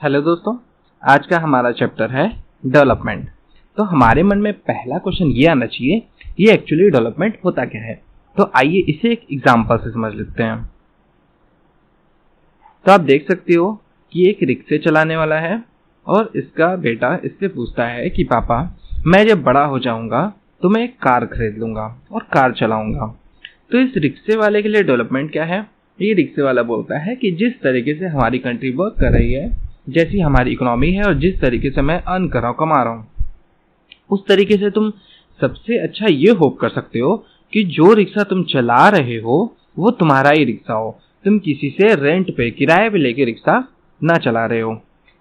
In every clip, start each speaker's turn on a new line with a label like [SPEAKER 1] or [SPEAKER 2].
[SPEAKER 1] Hello दोस्तों, आज का हमारा चैप्टर है डेवलपमेंट। तो हमारे मन में पहला क्वेश्चन ये आना चाहिए, ये एक्चुअली डेवलपमेंट होता क्या है। तो आइए इसे एक एग्जांपल से समझ लेते हैं। तो आप देख सकते हो कि एक रिक्शे चलाने वाला है और इसका बेटा इससे पूछता है कि पापा, मैं जब बड़ा हो जाऊंगा तो मैं एक कार खरीद लूंगा और कार चलाऊंगा। तो इस रिक्शे वाले के लिए डेवलपमेंट क्या है? ये रिक्शे वाला बोलता है कि जिस तरीके से हमारी कंट्री वर्क कर रही है, जैसी हमारी इकोनॉमी है और जिस तरीके से मैं अर्न कर रहा हूँ, कमा रहा हूँ, उस तरीके से तुम सबसे अच्छा ये होप कर सकते हो कि जो रिक्शा तुम चला रहे हो वो तुम्हारा ही रिक्शा हो, तुम किसी से रेंट पे, किराए पे लेके रिक्शा ना चला रहे हो।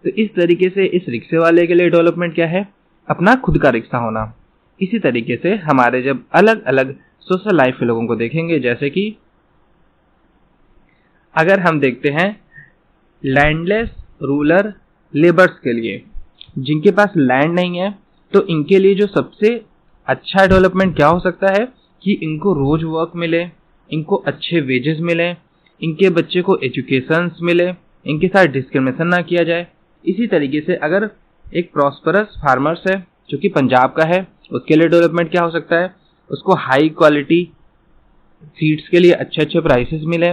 [SPEAKER 1] तो इस तरीके से इस रिक्शे वाले के लिए डेवलपमेंट क्या है? अपना खुद का रिक्शा होना। इसी तरीके से हमारे जब अलग अलग सोशल लाइफ के लोगों को देखेंगे, जैसे कि अगर हम देखते हैं लैंडलेस रूरल लेबर्स के लिए, जिनके पास लैंड नहीं है, तो इनके लिए जो सबसे अच्छा डेवलपमेंट क्या हो सकता है कि इनको रोज वर्क मिले, इनको अच्छे वेजेस मिले, इनके बच्चे को एजुकेशन मिले, इनके साथ डिस्क्रिमिनेशन ना किया जाए। इसी तरीके से अगर एक प्रॉस्परस फार्मर्स है जो कि पंजाब का है, उसके लिए डेवलपमेंट क्या हो सकता है? उसको हाई क्वालिटी सीड्स के लिए अच्छे अच्छे प्राइसेस मिले,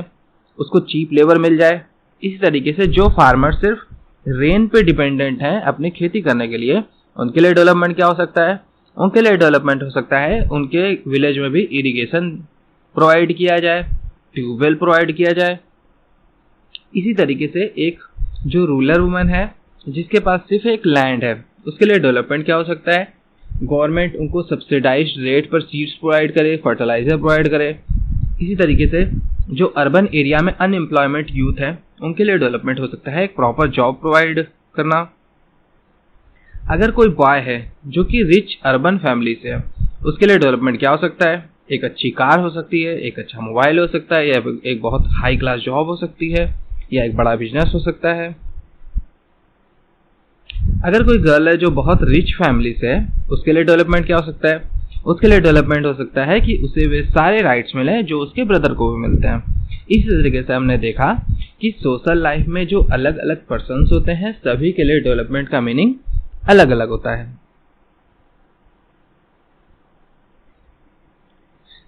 [SPEAKER 1] उसको चीप लेबर मिल जाए। इसी तरीके से जो फार्मर सिर्फ रेन पे डिपेंडेंट हैं अपनी खेती करने के लिए, उनके लिए डेवलपमेंट क्या हो सकता है? उनके लिए डेवलपमेंट हो सकता है उनके विलेज में भी इरिगेशन प्रोवाइड किया जाए, ट्यूबवेल प्रोवाइड किया जाए। इसी तरीके से एक जो रूरल वुमन है जिसके पास सिर्फ एक लैंड है, उसके लिए डेवलपमेंट क्या हो सकता है? गवर्नमेंट उनको सब्सिडाइज्ड रेट पर सीड्स प्रोवाइड करे, फर्टिलाइजर प्रोवाइड करे। इसी तरीके से जो अर्बन एरिया में अनएम्प्लॉयमेंट यूथ है, उनके लिए डेवलपमेंट हो सकता है एक प्रॉपर जॉब प्रोवाइड करना। अगर कोई बॉय है जो कि रिच अर्बन फैमिली से है, उसके लिए डेवलपमेंट क्या हो सकता है? एक अच्छी कार हो सकती है, एक अच्छा मोबाइल हो सकता है, या एक बहुत हाई क्लास जॉब हो सकती है, या एक बड़ा बिजनेस हो सकता है। अगर कोई गर्ल है जो बहुत रिच फैमिली से है, उसके लिए डेवलपमेंट क्या हो सकता है? उसके लिए डेवलपमेंट हो सकता है कि उसे वे सारे राइट्स मिले जो उसके ब्रदर को भी मिलते हैं। इसी तरीके से हमने देखा कि सोशल लाइफ में जो अलग अलग पर्सन्स होते हैं, सभी के लिए डेवलपमेंट का मीनिंग अलग अलग होता है।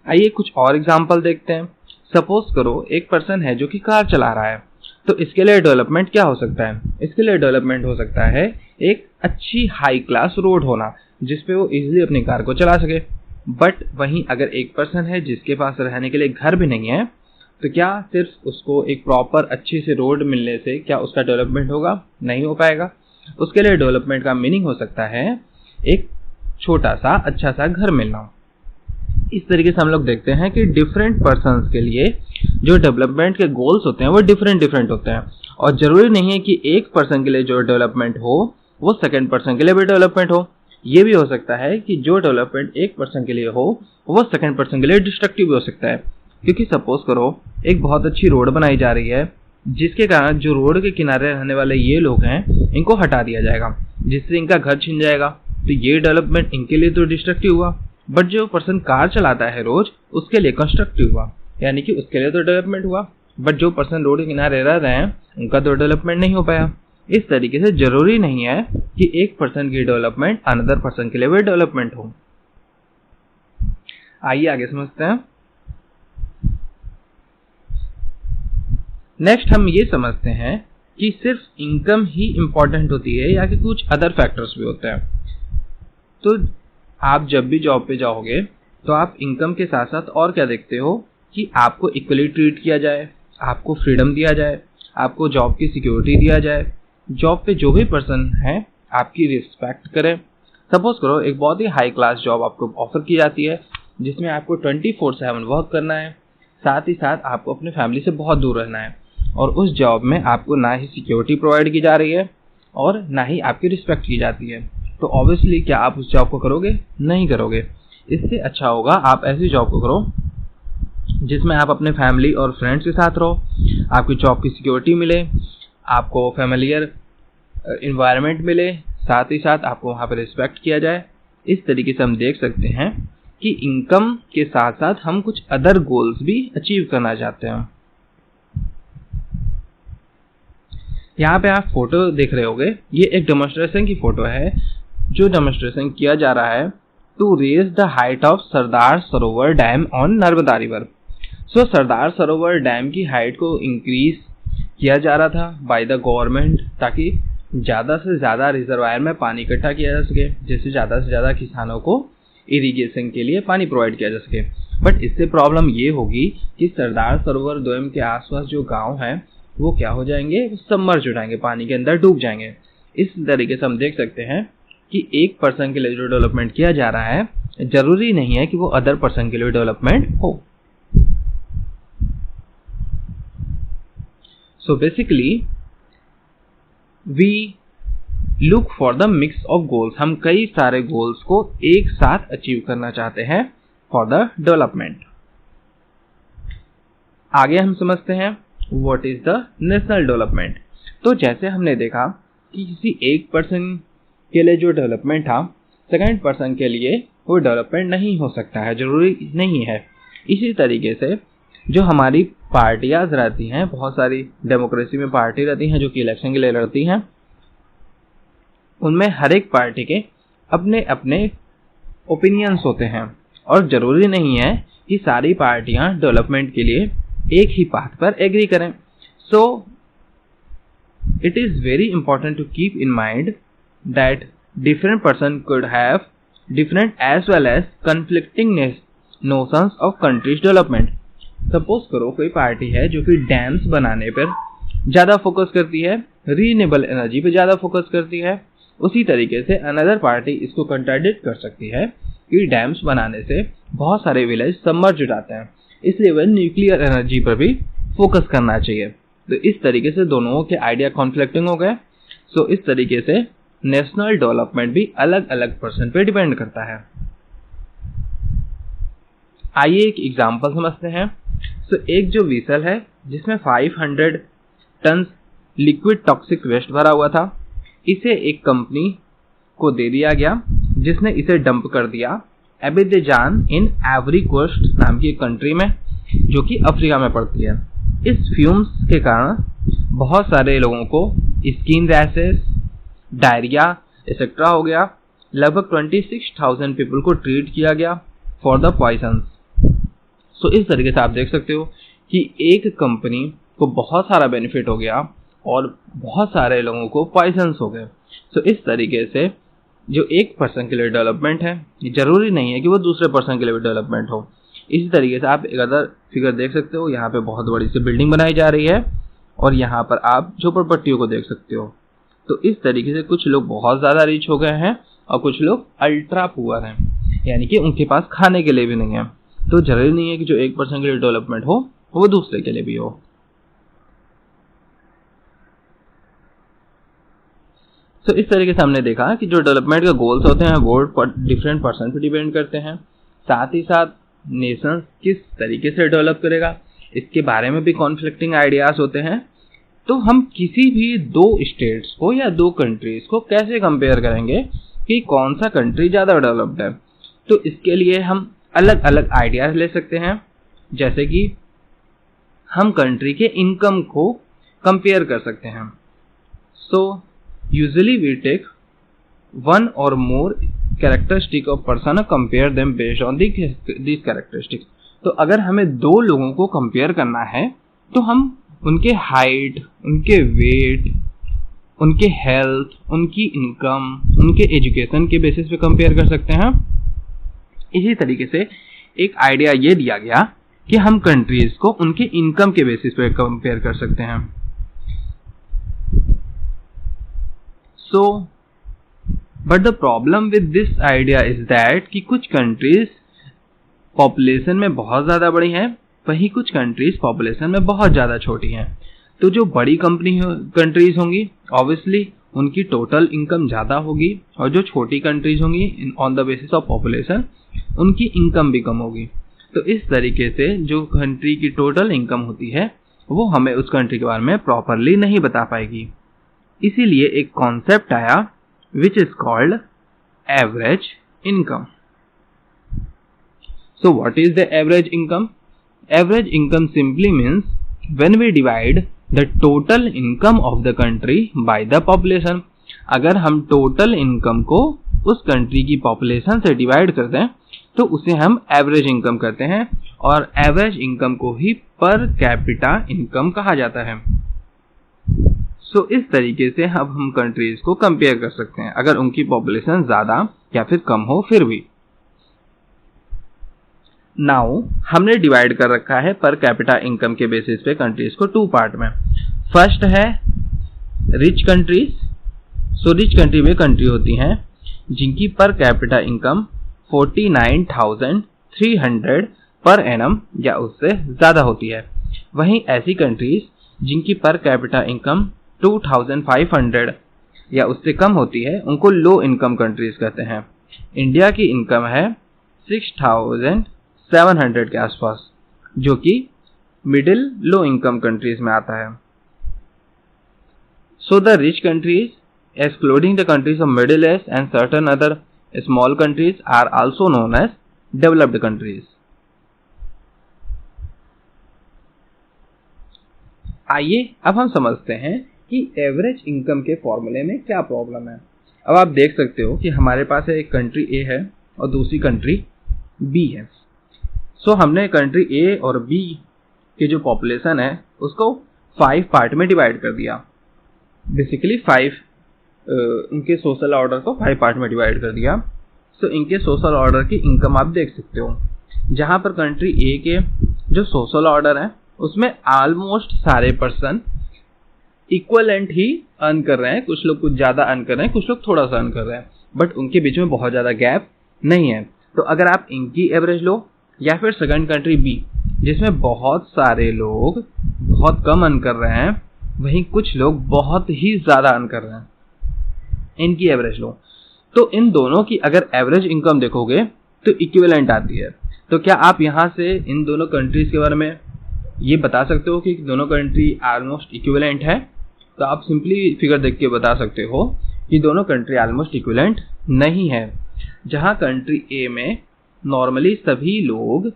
[SPEAKER 1] आइए कुछ और एग्जांपल देखते हैं। सपोज करो एक पर्सन है जो कि कार चला रहा है, तो इसके लिए डेवलपमेंट क्या हो सकता है? इसके लिए डेवलपमेंट हो सकता है एक अच्छी हाई क्लास रोड होना, जिसपे वो इजीली अपनी कार को चला सके। बट वहीं अगर एक पर्सन है जिसके पास रहने के लिए घर भी नहीं है, तो क्या सिर्फ उसको एक प्रॉपर अच्छी से रोड मिलने से क्या उसका डेवलपमेंट होगा? नहीं हो पाएगा। उसके लिए डेवलपमेंट का मीनिंग हो सकता है एक छोटा सा अच्छा सा घर मिलना। इस तरीके से हम लोग देखते हैं कि डिफरेंट पर्सन्स के लिए जो डेवलपमेंट के गोल्स होते हैं वो डिफरेंट डिफरेंट होते हैं, और जरूरी नहीं है कि एक पर्सन के लिए जो डेवलपमेंट हो वो सेकंड पर्सन के लिए भी डेवलपमेंट हो। ये भी हो सकता है कि जो डेवलपमेंट एक पर्सन के लिए हो वो सेकंड पर्सन के लिए डिस्ट्रक्टिव भी हो सकता है। क्योंकि सपोज करो एक बहुत अच्छी रोड बनाई जा रही है, जिसके कारण जो रोड के किनारे रहने वाले ये लोग हैं, इनको हटा दिया जाएगा, जिससे इनका घर छिन जाएगा। तो ये डेवलपमेंट इनके लिए तो डिस्ट्रक्टिव हुआ, बट जो पर्सन कार चलाता है रोज, उसके लिए कंस्ट्रक्टिव हुआ, यानी कि उसके लिए तो डेवलपमेंट हुआ। बट जो पर्सन रोड के किनारे रह रहे हैं, उनका तो डेवलपमेंट नहीं हो पाया। इस तरीके से जरूरी नहीं है कि एक पर्सन की डेवलपमेंट अनदर पर्सन के लिए भी डेवलपमेंट हो। आइए आगे समझते हैं। नेक्स्ट हम ये समझते हैं कि सिर्फ इनकम ही इंपॉर्टेंट होती है या कि कुछ अदर फैक्टर्स भी होते हैं। तो आप जब भी जॉब पे जाओगे तो आप इनकम के साथ साथ और क्या देखते हो कि आपको इक्वली ट्रीट किया जाए, आपको फ्रीडम दिया जाए, आपको जॉब की सिक्योरिटी दिया जाए, जॉब पे जो भी पर्सन है आपकी रिस्पेक्ट करे। सपोज करो एक बहुत ही हाई क्लास जॉब आपको ऑफर की जाती है, जिसमें आपको 24/7 वर्क करना है, साथ ही साथ आपको अपने फैमिली से बहुत दूर रहना है, और उस जॉब में आपको ना ही सिक्योरिटी प्रोवाइड की जा रही है और ना ही आपकी रिस्पेक्ट की जाती है। तो ऑब्वियसली क्या आप उस जॉब को करोगे? नहीं करोगे। इससे अच्छा होगा आप ऐसी जॉब को करो जिसमें आप अपने फैमिली और फ्रेंड्स के साथ रहो, आपकी जॉब की सिक्योरिटी मिले, आपको फैमिलियर इन्वायरमेंट मिले, साथ ही साथ आपको वहाँ पर रिस्पेक्ट किया जाए। इस तरीके से हम देख सकते हैं कि इनकम के साथ साथ हम कुछ अदर गोल्स भी अचीव करना चाहते हैं। यहाँ पे आप फोटो देख रहे होंगे, ये एक डेमोन्स्ट्रेशन की फोटो है जो डेमोन्स्ट्रेशन किया जा रहा है to raise the height of Sardar Sarovar dam on Narmada river. So Sardar Sarovar dam की हाइट को इंक्रीज किया जा रहा था बाय द गवर्नमेंट, ताकि ज़्यादा से ज़्यादा रिजर्वायर में पानी इकट्ठा किया जा सके, जिससे ज़्यादा से ज़्यादा किसानों को इरिगेशन के लिए पानी प्रोवाइड किया जा सके। बट इससे प्रॉब्लम ये होगी कि सरदार सरोवर डैम के आसपास जो गांव हैं वो क्या हो जाएंगे, सबमर्ज हो जाएंगे, पानी के अंदर डूब जाएंगे। इस तरीके से हम देख सकते हैं कि एक पर्सन के लिए जो डेवलपमेंट किया जा रहा है जरूरी नहीं है कि वो अदर पर्सन के लिए डेवलपमेंट हो। So basically we look for the mix of goals. हम कई सारे गोल्स को एक साथ अचीव करना चाहते हैं फॉर द डेवलपमेंट। आगे हम समझते हैं what is the national development. तो जैसे हमने देखा कि किसी एक पर्सन के लिए जो डेवलपमेंट था, सेकंड पर्सन के लिए वो डेवलपमेंट नहीं हो सकता है, जरूरी नहीं है। इसी तरीके से जो हमारी पार्टियां रहती हैं, बहुत सारी डेमोक्रेसी में पार्टी रहती हैं जो कि इलेक्शन के लिए लड़ती हैं, उनमें हर एक पार्टी के अपने अपने ओपिनियंस होते हैं और जरूरी नहीं है कि सारी पार्टियां डेवलपमेंट के लिए एक ही बात पर एग्री करें। So it is very important to keep in mind that different person could have different as well as conflicting notions of countries development. Suppose करो कोई पार्टी है जो कि डैम्स बनाने पर ज़्यादा फोकस करती है, रीन्यूएबल एनर्जी पे ज़्यादा फोकस करती है, उसी तरीके से अनदर पार्टी इसको कंट्राडिक्ट कर सकती है कि डैम्स बनाने से बहुत सारे विलेज सबमर्ज हो जाते हैं, इसलिए वह न्यूक्लियर एनर्जी पर भी फोकस करना चाहिए। तो इस तरीके से दोनों के आइडिया कॉन्फ्लिक्टिंग हो गए। सो इस तरीके से नेशनल डेवलपमेंट भी अलग अलग पर्सन पे डिपेंड करता है। आइए एक एग्जांपल समझते हैं। सो एक जो वेसल है जिसमें 500 टन लिक्विड टॉक्सिक वेस्ट भरा हुआ था, इसे एक कंपनी को दे दिया गया जिसने इसे डंप कर दिया एबिडजान इन आइवरी कोस्ट नाम की एक कंट्री में, जो कि अफ्रीका में पड़ती है। इस फ्यूम्स के कारण बहुत सारे लोगों को स्किन रैशेस, डायरिया एक्सेट्रा हो गया। लगभग 26,000 पीपल को ट्रीट किया गया फॉर द पॉइजन्स। सो इस तरीके से आप देख सकते हो कि एक कंपनी को बहुत सारा बेनिफिट हो गया और बहुत सारे लोगों को पॉइजन्स हो गए। सो इस तरीके से जो एक पर्सन के लिए डेवलपमेंट है, ये जरूरी नहीं है कि वो दूसरे पर्सन के लिए भी डेवलपमेंट हो। इसी तरीके से आप एक अदर फिगर देख सकते हो, यहाँ पे बहुत बड़ी सी बिल्डिंग बनाई जा रही है और यहाँ पर आप झोपड़पट्टियों को देख सकते हो। तो इस तरीके से कुछ लोग बहुत ज़्यादा रिच हो गए हैं और कुछ लोग अल्ट्रा पुअर हैं, यानी कि उनके पास खाने के लिए भी नहीं है। तो जरूरी नहीं है कि जो एक पर्सन के लिए डेवलपमेंट हो वो दूसरे के लिए भी हो। तो इस तरीके से हमने देखा कि जो डेवलपमेंट के गोल्स होते हैं वो डिफरेंट पर्सन पे डिपेंड करते हैं। साथ ही साथ नेशन किस तरीके से डेवलप करेगा इसके बारे में भी कॉन्फ्लिक्टिंग आइडियाज होते हैं। तो हम किसी भी दो स्टेट्स को या दो कंट्रीज को कैसे कंपेयर करेंगे कि कौन सा कंट्री ज़्यादा डेवलप्ड है, तो इसके लिए हम अलग अलग आइडियाज ले सकते हैं। जैसे कि हम कंट्री के इनकम को कंपेयर कर सकते हैं। So usually we take one or more characteristic of person और compare them based on this characteristics. तो अगर हमें दो लोगों को कंपेयर करना है तो हम उनके हाइट, उनके वेट, उनके हेल्थ, उनकी इनकम, उनके एजुकेशन के बेसिस पे कंपेयर कर सकते हैं। इसी तरीके से एक आइडिया ये दिया गया कि हम कंट्रीज को उनके इनकम के बेसिस पे कंपेयर कर सकते हैं। So but the problem with this idea is that कि कुछ कंट्रीज पॉपुलेशन में बहुत ज़्यादा बड़ी हैं, वहीं कुछ कंट्रीज पॉपुलेशन में बहुत ज़्यादा छोटी हैं। तो जो बड़ी कंट्रीज होंगी ऑब्वियसली उनकी टोटल इनकम ज़्यादा होगी, और जो छोटी कंट्रीज होंगी on the basis of population उनकी इनकम भी कम होगी। तो इस तरीके से जो कंट्री की टोटल इनकम होती है वो हमें उस कंट्री के बारे में प्रॉपरली नहीं बता पाएगी। इसीलिए एक कॉन्सेप्ट आया which is called average income. So what is the average income? Average income simply means when we divide the total income of the country by the population. अगर हम टोटल इनकम को उस कंट्री की population से divide कर दें तो उसे हम एवरेज इनकम कहते हैं, और एवरेज इनकम को ही पर कैपिटा इनकम कहा जाता है। सो इस तरीके से अब हम कंट्रीज को कंपेयर कर सकते हैं अगर उनकी पॉपुलेशन ज्यादा या फिर कम हो फिर भी। नाउ हमने डिवाइड कर रखा है पर कैपिटा इनकम के बेसिस पे कंट्रीज को 2 पार्ट में। फर्स्ट है rich countries. So rich country वे कंट्री होती हैं जिनकी पर कैपिटा इनकम 49,300 पर एनम या उससे ज्यादा होती है। वहीं ऐसी कंट्रीज जिनकी पर कैपिटा इनकम 2,500 या उससे कम होती है उनको लो इनकम कंट्रीज कहते हैं। इंडिया की इनकम है 6,700 के आसपास, जो कि मिडिल लो इनकम कंट्रीज में आता है। So the rich countries excluding the countries of Middle East and certain other small countries are also known as developed countries. आइए अब हम समझते हैं कि एवरेज इनकम के फॉर्मूले में क्या प्रॉब्लम है। अब आप देख सकते हो कि हमारे पास एक कंट्री ए है और दूसरी कंट्री बी है। सो हमने कंट्री ए और बी की जो पॉपुलेशन है उसको 5 पार्ट में डिवाइड कर दिया। बेसिकली 5 इनके सोशल ऑर्डर को 5 पार्ट में डिवाइड कर दिया। सो इनके सोशल ऑर्डर की इनकम आप देख सकते हो, जहां पर कंट्री ए के जो सोशल ऑर्डर है उसमें ऑलमोस्ट सारे पर्सन इक्वलेंट ही अर्न कर रहे हैं। कुछ लोग कुछ ज़्यादा अर्न कर रहे हैं, कुछ लोग थोड़ा सा अर्न कर रहे हैं, बट उनके बीच में बहुत ज़्यादा गैप नहीं है। तो अगर आप इनकी एवरेज लो या फिर सेकंड कंट्री बी जिसमें बहुत सारे लोग बहुत कम अर्न कर रहे हैं, वहीं कुछ लोग बहुत ही ज़्यादा अर्न कर रहे हैं, इनकी एवरेज लो, तो इन दोनों की अगर एवरेज इनकम देखोगे तो इक्विवेलेंट आती है। तो क्या आप यहाँ से इन दोनों कंट्रीज के बारे में ये बता सकते हो कि दोनों कंट्री ऑलमोस्ट इक्विवेलेंट है? तो आप सिंपली फिगर देख के बता सकते हो कि दोनों कंट्री ऑलमोस्ट इक्विवेलेंट नहीं है। जहाँ कंट्री ए में नॉर्मली सभी लोग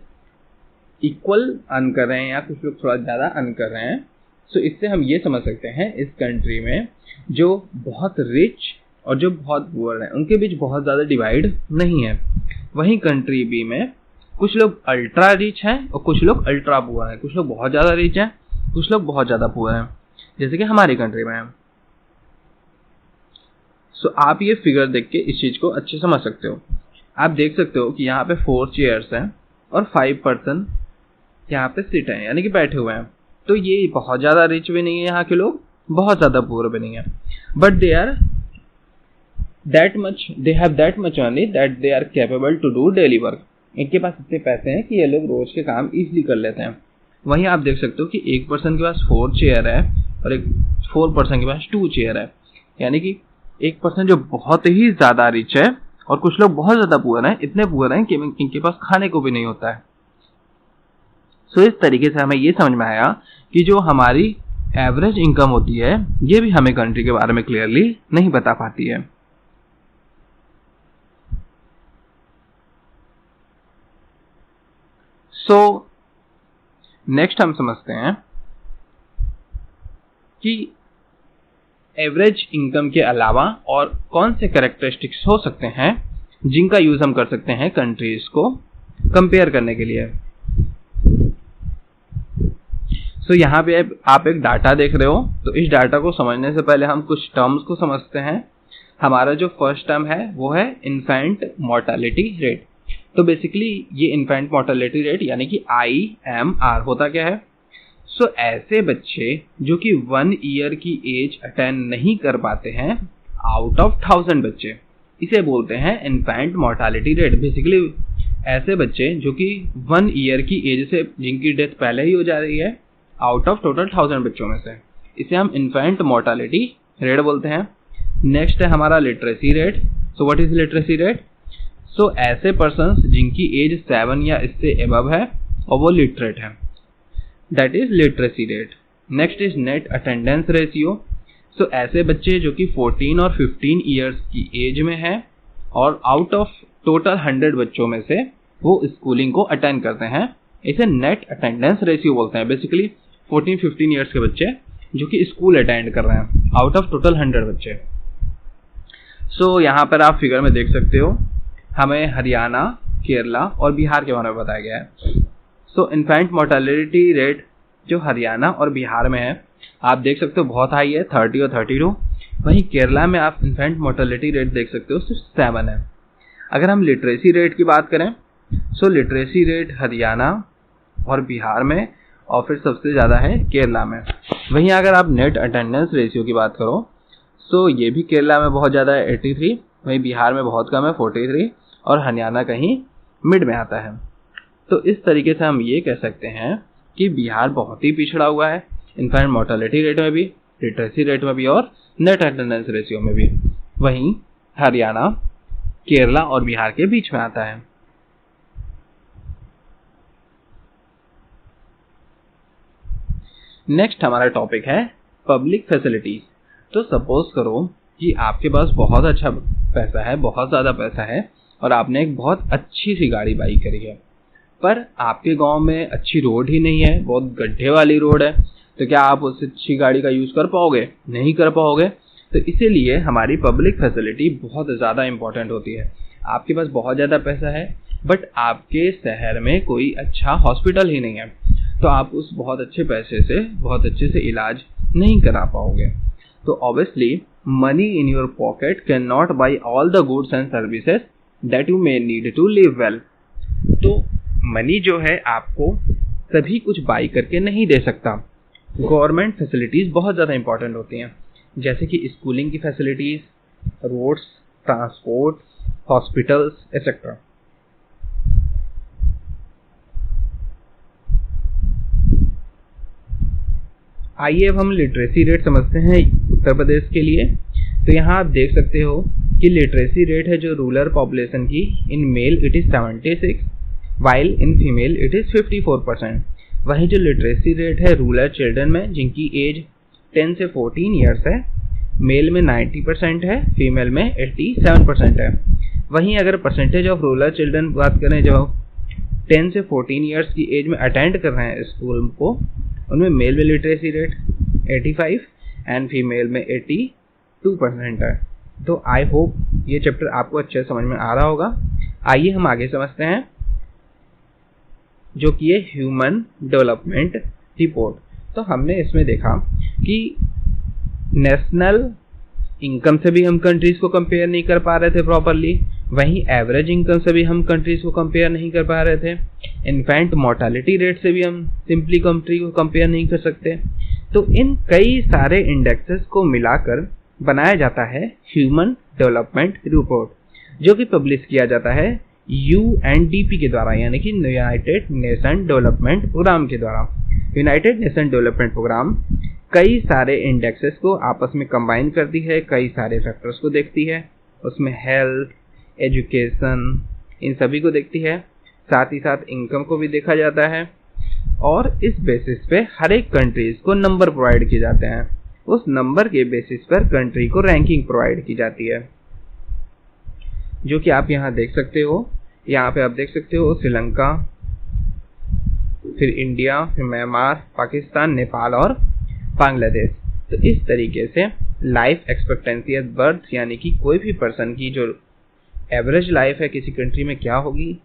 [SPEAKER 1] इक्वल अर्न कर रहे हैं या कुछ लोग थोड़ा ज़्यादा अर्न कर रहे हैं, सो इससे हम ये समझ सकते हैं इस कंट्री में जो बहुत रिच और जो बहुत पुअर हैं उनके बीच बहुत ज़्यादा डिवाइड नहीं है। वहीं कंट्री बी में कुछ लोग अल्ट्रा रिच हैं और कुछ लोग अल्ट्रा पुअर हैं, कुछ लोग बहुत ज़्यादा रिच हैं, कुछ लोग बहुत ज़्यादा पुअर हैं, जैसे कि हमारी कंट्री में है। सो आप ये फिगर देख के इस चीज़ को अच्छे समझ सकते हो। आप देख सकते हो कि यहाँ पे 4 चेयर्स हैं और 5 पर्सन यहाँ पे सिट हैं, यानी कि बैठे हुए हैं। तो ये बहुत ज़्यादा रिच भी नहीं है यहाँ के लोग, बहुत ज़्यादा पुअर भी नहीं है, but they have that much money that they are capable to do daily work. इनके पास इतने पैसे हैं कि ये लोग रोज के काम इजीली कर लेते हैं। वहीं आप देख सकते हो कि एक पर्सन के पास 4 चेयर है और एक 4 पर्सन के पास 2 चेयर है, यानी कि एक पर्सन जो बहुत ही ज़्यादा रिच है और कुछ लोग बहुत ज़्यादा पुअर हैं, इतने पुअर हैं कि इनके पास खाने को भी नहीं होता है। सो इस तरीके से हमें ये समझ में आया कि जो हमारी एवरेज इनकम होती है ये भी हमें कंट्री के बारे में क्लियरली नहीं बता पाती है। सो नेक्स्ट हम समझते हैं कि एवरेज इनकम के अलावा और कौन से कैरेक्टरिस्टिक्स हो सकते हैं जिनका यूज हम कर सकते हैं कंट्रीज को कंपेयर करने के लिए। सो यहाँ पे आप एक डाटा देख रहे हो, तो इस डाटा को समझने से पहले हम कुछ टर्म्स को समझते हैं। हमारा जो फर्स्ट टर्म है वो है इन्फेंट मोर्टेलिटी रेट। तो बेसिकली ये इन्फेंट मोर्टेलिटी रेट यानी कि IMR होता क्या है? सो ऐसे बच्चे जो कि 1 ईयर की एज अटेन नहीं कर पाते हैं आउट ऑफ 1000 बच्चे, इसे बोलते हैं इन्फेंट मोर्टेलिटी रेट। बेसिकली ऐसे बच्चे जो कि 1 ईयर की एज से जिनकी डेथ पहले ही हो जा रही है आउट ऑफ टोटल 1000 बच्चों में से, इसे हम इन्फेंट मोर्टेलिटी रेट बोलते हैं। नेक्स्ट है हमारा literacy rate. So what is literacy rate? So ऐसे पर्सन्स जिनकी एज 7 या इससे एबव है और वो लिटरेट है, that is literacy rate. Next is net attendance ratio. So ऐसे बच्चे जो कि 14 और 15 ईयर्स की एज में है और आउट ऑफ टोटल 100 बच्चों में से वो स्कूलिंग को अटेंड करते हैं, इसे नेट अटेंडेंस रेशियो बोलते हैं। बेसिकली 14-15 ईयर्स के बच्चे जो कि स्कूल अटेंड कर रहे हैं आउट ऑफ टोटल 100 बच्चे। सो यहाँ पर आप फिगर में देख सकते हो, हमें हरियाणा, केरला और बिहार के बारे में बताया गया है। सो इन्फेंट मोर्टेलिटी रेट जो हरियाणा और बिहार में है आप देख सकते हो बहुत हाई है, 30 और 32। वहीं केरला में आप इन्फेंट मोर्टेलिटी रेट देख सकते हो सिर्फ 7 है। अगर हम लिटरेसी रेट की बात करें, सो लिटरेसी रेट हरियाणा और बिहार में और फिर सबसे ज़्यादा है केरला में। वहीं अगर आप नेट अटेंडेंस रेशियो की बात करो, सो ये भी केरला में बहुत ज़्यादा है, 83। वहीं बिहार में बहुत कम है, 43। और हरियाणा कहीं मिड में आता है। तो इस तरीके से हम ये कह सकते हैं कि बिहार बहुत ही पिछड़ा हुआ है, इनफैक्ट मोर्टेलिटी रेट में भी, लिटरेसी रेट में भी और नेट अटेंडेंस रेशियो में भी। वहीं हरियाणा केरला और बिहार के बीच में आता है। नेक्स्ट हमारा टॉपिक है पब्लिक फैसिलिटीज। तो सपोज करो कि आपके पास बहुत अच्छा पैसा है, बहुत ज़्यादा पैसा है और आपने एक बहुत अच्छी सी गाड़ी बाई करी है, पर आपके गांव में अच्छी रोड ही नहीं है, बहुत गड्ढे वाली रोड है। तो क्या आप उस अच्छी गाड़ी का यूज़ कर पाओगे? नहीं कर पाओगे। तो इसीलिए हमारी पब्लिक फैसिलिटी बहुत ज़्यादा इंपॉर्टेंट होती है। आपके पास बहुत ज़्यादा पैसा है बट आपके शहर में कोई अच्छा हॉस्पिटल ही नहीं है, तो आप उस बहुत अच्छे पैसे से बहुत अच्छे से इलाज नहीं करा पाओगे। तो obviously money in your pocket can not buy all the goods and services that you may need to live well. तो मनी जो है आपको सभी कुछ बाई करके नहीं दे सकता। गवर्नमेंट फैसिलिटीज़ बहुत ज़्यादा इंपॉर्टेंट होती हैं, जैसे कि स्कूलिंग की facilities, roads, transport, hospitals etcetera. आइए अब हम लिटरेसी रेट समझते हैं उत्तर प्रदेश के लिए। तो यहाँ आप देख सकते हो कि लिटरेसी रेट है जो रूरल पॉपुलेशन की, in male it is 76 while in female it is 54%। वहीं जो लिटरेसी रेट है रूरल चिल्ड्रन में जिनकी एज 10 से 14 ईयर्स है, मेल में 90% है, फीमेल में 87% है। वहीं अगर परसेंटेज ऑफ रूरल चिल्ड्रन बात करें जो 10 से 14 ईयर्स की एज में अटेंड कर रहे हैं स्कूल को, उनमें मेल में लिटरेसी रेट 85 एंड फीमेल में 82% है। तो आई होप ये चैप्टर आपको अच्छे समझ में आ रहा होगा। आइए हम आगे समझते हैं जो कि है ह्यूमन डेवलपमेंट रिपोर्ट। तो हमने इसमें देखा कि नेशनल इनकम से भी हम कंट्रीज़ को कंपेयर नहीं कर पा रहे थे प्रॉपरली, वहीं एवरेज इनकम से भी हम कंट्रीज़ को कंपेयर नहीं कर पा रहे थे, इनफैक्ट मोर्टेलिटी रेट से भी हम सिंपली कंट्री को कंपेयर नहीं कर सकते। तो इन कई सारे इंडेक्सेस को मिलाकर बनाया जाता है ह्यूमन डेवलपमेंट रिपोर्ट, जो कि पब्लिश किया जाता है UNDP के द्वारा, यानी कि यूनाइटेड नेशन डेवलपमेंट प्रोग्राम के द्वारा। यूनाइटेड नेशन डेवलपमेंट प्रोग्राम कई सारे इंडेक्सेस को आपस में कंबाइन करती है, कई सारे फैक्टर्स को देखती है, उसमें हेल्थ, एजुकेशन, इन सभी को देखती है, साथ ही साथ इनकम को भी देखा जाता है और इस बेसिस पे हर एक कंट्रीज को नंबर प्रोवाइड किए जाते हैं। उस नंबर के बेसिस पर कंट्री को रैंकिंग प्रोवाइड की जाती है, जो कि आप यहाँ देख सकते हो। यहाँ पे आप देख सकते हो श्रीलंका, फिर इंडिया, फिर म्यांमार, पाकिस्तान, नेपाल और बांग्लादेश। तो इस तरीके से लाइफ एक्सपेक्टेंसी एट बर्थ, यानी कि कोई भी पर्सन की जो एवरेज लाइफ है किसी कंट्री में क्या होगी,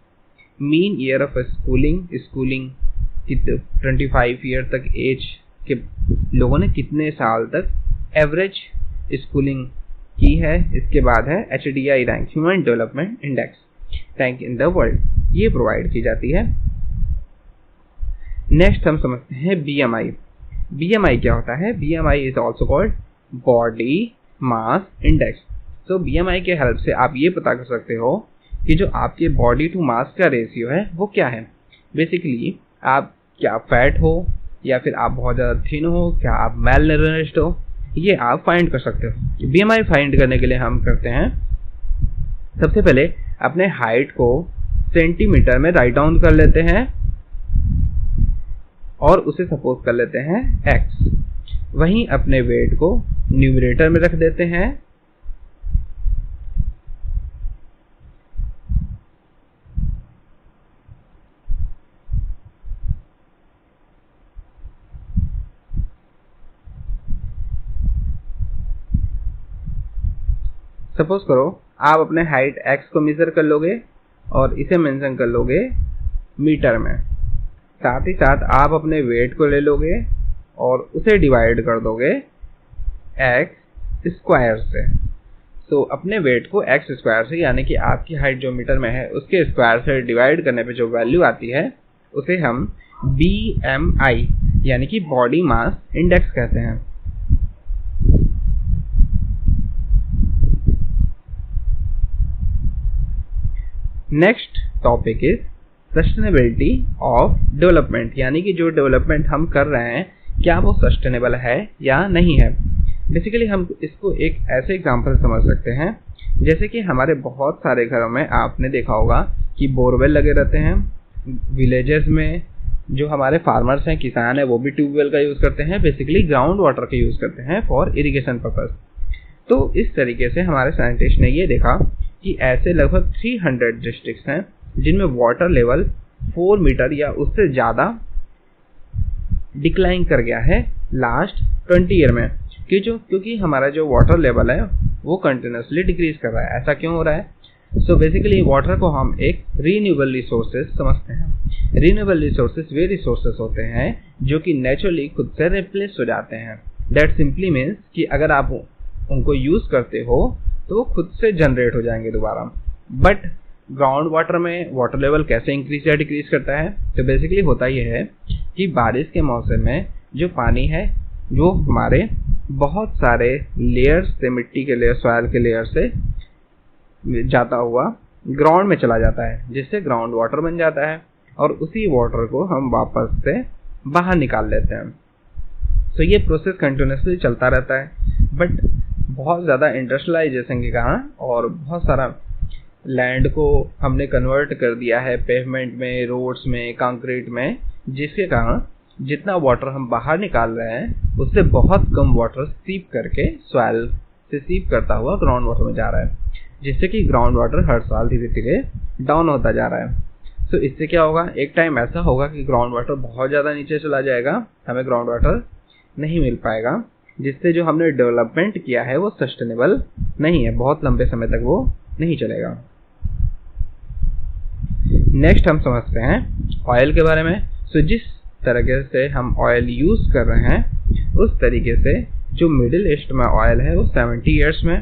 [SPEAKER 1] मीन ईयर ऑफ स्कूलिंग की 25 ईयर तक एज के लोगों ने कितने साल तक एवरेज स्कूलिंग की है। इसके बाद है HDI rank, human development index rank in the world, ये प्रोवाइड की जाती है। नेक्स्ट हम समझते हैं BMI। BMI क्या होता है? BMI is also called body mass index. तो BMI के हेल्प से आप ये पता कर सकते हो कि जो आपके बॉडी टू मास का रेशियो है वो क्या है। बेसिकली आप क्या फैट हो या फिर आप बहुत ज़्यादा थिन हो, क्या आप मेल न्यूट्रिशन्ड हो, ये आप फाइंड कर सकते हो। BMI फाइंड करने के लिए हम करते हैं, सबसे पहले अपने हाइट को सेंटीमीटर में राइट डाउन कर लेते हैं और उसे सपोज कर लेते हैं x। वहीं अपने वेट को न्यूमरेटर में रख देते हैं सपोज करो आप अपने हाइट x को मेजर कर लोगे और इसे मेंशन कर लोगे मीटर में, साथ ही साथ आप अपने वेट को ले लोगे और उसे डिवाइड कर दोगे x स्क्वायर से। तो अपने वेट को x स्क्वायर से, यानी कि आपकी हाइट जो मीटर में है उसके स्क्वायर से डिवाइड करने पे जो वैल्यू आती है उसे हम BMI यानी कि बॉडी मास इंडेक्स कहते हैं। Next topic is sustainability of development, यानी कि जो डेवलपमेंट हम कर रहे हैं क्या वो सस्टेनेबल है या नहीं है। बेसिकली हम इसको एक ऐसे एग्जांपल समझ सकते हैं जैसे कि हमारे बहुत सारे घरों में आपने देखा होगा कि बोरवेल लगे रहते हैं। विलेजेस में जो हमारे फार्मर्स हैं, किसान हैं, वो भी ट्यूबवेल का यूज़ करते हैं, बेसिकली ग्राउंड वाटर का यूज़ करते हैं फॉर इरिगेशन पर्पस। तो इस तरीके से हमारे साइंटिस्ट ने ये देखा कि ऐसे लगभग 300 डिस्ट्रिक्ट्स हैं जिनमें वाटर लेवल 4 मीटर या उससे ज़्यादा डिक्लाइन कर गया है लास्ट 20 ईयर में, क्योंकि हमारा जो वाटर लेवल है वो कंटिन्यूसली डिक्रीज कर रहा है। ऐसा क्यों हो रहा है? सो बेसिकली वाटर को हम एक रीन्यूएबल रिसोर्सेज समझते हैं। रीन्यूएबल रिसोर्सेज वे रिसोर्सेज होते हैं जो कि नेचुरली खुद से रिप्लेस हो जाते हैं। दैट सिंपली मीन्स कि अगर आप उनको यूज़ करते हो तो वो खुद से जनरेट हो जाएंगे दोबारा। बट ग्राउंड वाटर में वाटर लेवल कैसे इंक्रीज या डिक्रीज करता है? तो बेसिकली होता यह है कि बारिश के मौसम में जो पानी है जो हमारे बहुत सारे लेयर्स से, मिट्टी के लेयर, सॉइल के लेयर से जाता हुआ ग्राउंड में चला जाता है, जिससे ग्राउंड वाटर बन जाता है और उसी वाटर को हम वापस से बाहर निकाल लेते हैं। तो ये प्रोसेस कंटिन्यूसली चलता रहता है। बट बहुत ज़्यादा इंडस्ट्रियलाइजेशन के कारण और बहुत सारा लैंड को हमने कन्वर्ट कर दिया है पेवमेंट में, रोड्स में, कंक्रीट में, जिसके कारण जितना वाटर हम बाहर निकाल रहे हैं उससे बहुत कम वाटर सीप करके सॉइल से सीप करता हुआ ग्राउंड वाटर में जा रहा है, जिससे कि ग्राउंड वाटर हर साल धीरे धीरे डाउन होता जा रहा है। तो इससे क्या होगा, एक टाइम ऐसा होगा कि ग्राउंड वाटर बहुत ज़्यादा नीचे चला जाएगा, हमें ग्राउंड वाटर नहीं मिल पाएगा, जिससे जो हमने डेवलपमेंट किया है वो सस्टेनेबल नहीं है, बहुत लंबे समय तक वो नहीं चलेगा। नेक्स्ट हम समझते हैं ऑयल के बारे में। सो जिस तरीके से हम ऑयल यूज़ कर रहे हैं उस तरीके से जो मिडिल ईस्ट में ऑयल है वो 70 ईयर्स में,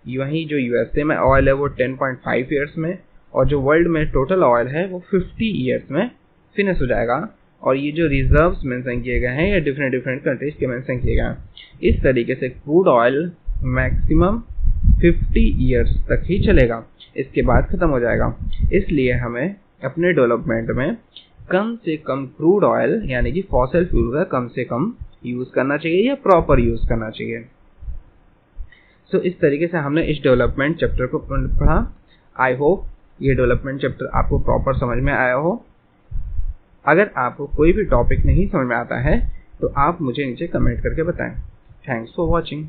[SPEAKER 1] वहीं जो यूएसए में ऑयल है वो 10.5 ईयर्स में, और जो वर्ल्ड में टोटल ऑयल है वो 50 ईयर्स में फिनिश हो जाएगा। और ये जो रिजर्व्स मेंशन किए गए हैं ये डिफरेंट कंट्रीज के मेंशन किए गए हैं। इस तरीके से क्रूड ऑयल मैक्सिमम 50 ईयर्स तक ही चलेगा, इसके बाद ख़त्म हो जाएगा। इसलिए हमें अपने डेवलपमेंट में कम से कम क्रूड ऑयल यानी कि फॉसिल फ्यूल का कम से कम यूज़ करना चाहिए या प्रॉपर यूज़ करना चाहिए। सो इस तरीके से हमने इस डेवलपमेंट चैप्टर को पढ़ा। आई होप ये डेवलपमेंट चैप्टर आपको प्रॉपर समझ में आया हो। अगर आपको कोई भी टॉपिक नहीं समझ में आता है तो आप मुझे नीचे कमेंट करके बताएं। Thanks for watching.